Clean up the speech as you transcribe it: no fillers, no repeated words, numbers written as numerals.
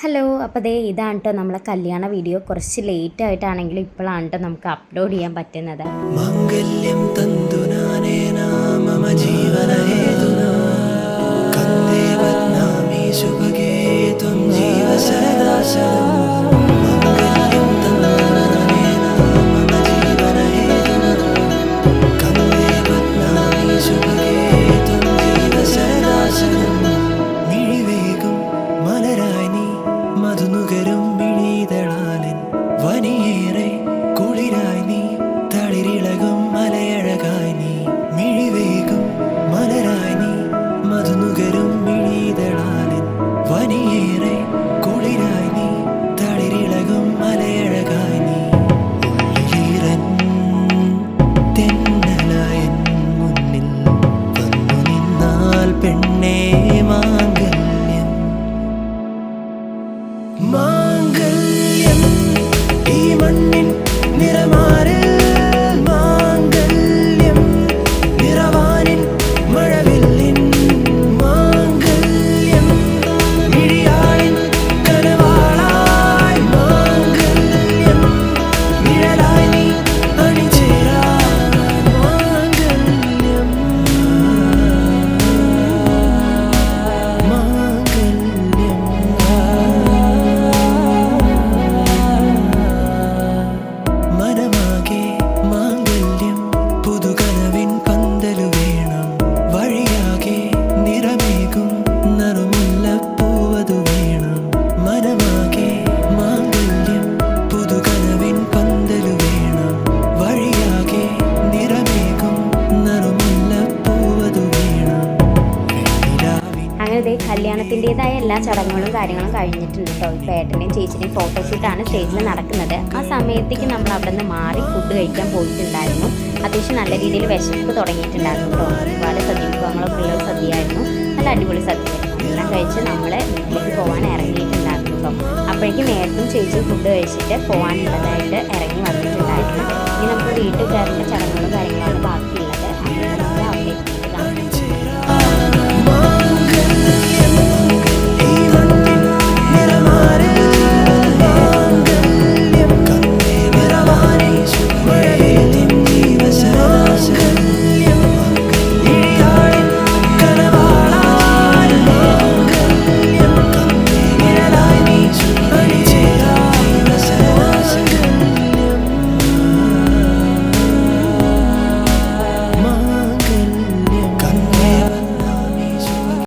Hello, അപ്പോൾ ദേ ഇതാണ് കേട്ടോ നമ്മളെ കല്യാണ വീഡിയോ. കുറച്ച് ലേറ്റ് ആയിട്ടാണെങ്കിലും ഇപ്പോഴാണ് കേട്ടോ നമുക്ക് അപ്ലോഡ് ചെയ്യാൻ പറ്റുന്നത്. മംഗല്യം തന്തുനാനേന മമ ജീവന ഹേതുനാ കന്ദേ ബദ്നാമി ശുഭഗേ ത്വം ജീവ സദാ ശതം. മംഗല്യം തന്തുനാനേന മമ ജീവന ഹേതുനാ കന്ദേ ബദ്നാമി ശുഭഗേ ത്വം ജീവ സദാ ശതം. മിഴിവേകും മലരായി നീ മധുനുകരും മിഴിതളാലിൻ വനിയേറെ കുളിരായി നീ തളിരിളകും മലയഴകായി നീ. മിഴിവേകും മലരായി നീ മധുനുകരും മിഴിതളാലിൻ വനിയേറെ കുളിരായി നീ തളിരിളകും മലയഴകായി നീ. ഉള്ളിലീറൻ തെന്നലായൻ മുന്നിൽ വന്നു നിന്നാൽ പെണ്ണേ മാംഗല്യം മാംഗല്യം ഈ മണ്ണിൻ നിറമാറിൽ മാംഗല്യം നിറവാനിൻ മഴവില്ലിൻ മാംഗല്യം മിഴിയാളിൻ കനവാളായി മാംഗല്യം നിഴലായി നീ അണിചേരാൻ മാംഗല്യം മനമാകെ മാംഗല്യം പുതുകനവിൻ പന്തലു വേണം. വഴിയാകെ നിറമേകും നറുമുല്ലപ്പൂവതു വേണം. മനമാകെ മാംഗല്യം പുതുകനവിൻ പന്തലു വേണം. വഴിയാകെ നിറമേകും നറുമുല്ലപ്പൂവതു വേണം. വെണ്ണിലാവിൻ അങ്ങനെ ദേ കല്യാണത്തിൻ്റെതായ എല്ലാ ചടങ്ങുകളും കാര്യങ്ങളും കഴിഞ്ഞിട്ടുണ്ട് കേട്ടോ. ഇപ്പോൾ ഏട്ടൻ്റെയും ചേച്ചിയുടെയും ഫോട്ടോഷൂട്ടാണ് സ്റ്റേജിൽ നടക്കുന്നത്. ആ സമയത്തേക്ക് നമ്മൾ അവിടെ നിന്ന് മാറി ഫുഡ് കഴിക്കാൻ പോയിട്ടുണ്ടായിരുന്നു. അത്യാവശ്യം നല്ല രീതിയിൽ വിശപ്പ് തുടങ്ങിയിട്ടുണ്ടായിരുന്നു കേട്ടോ. ഒരുപാട് സദ്യ വിഭവങ്ങളൊക്കെ ഉള്ള സദ്യയായിരുന്നു. നല്ല അടിപൊളി സദ്യയായിരുന്നു. എല്ലാം കഴിച്ച് നമ്മൾ വീട്ടിലേക്ക് പോകാൻ ഇറങ്ങിയിട്ടുണ്ടായിരുന്നു കേട്ടോ. അപ്പോഴേക്കും നേരത്തും ചേച്ചി ഫുഡ് കഴിച്ചിട്ട് പോകാനുള്ളതായിട്ട് ഇറങ്ങി വന്നിട്ടുണ്ടായിരുന്നു. ഇനി നമുക്ക് വീട്ടിൽ കയറുന്ന ചടങ്ങുകളും കാര്യങ്ങളാണ് ബാക്കി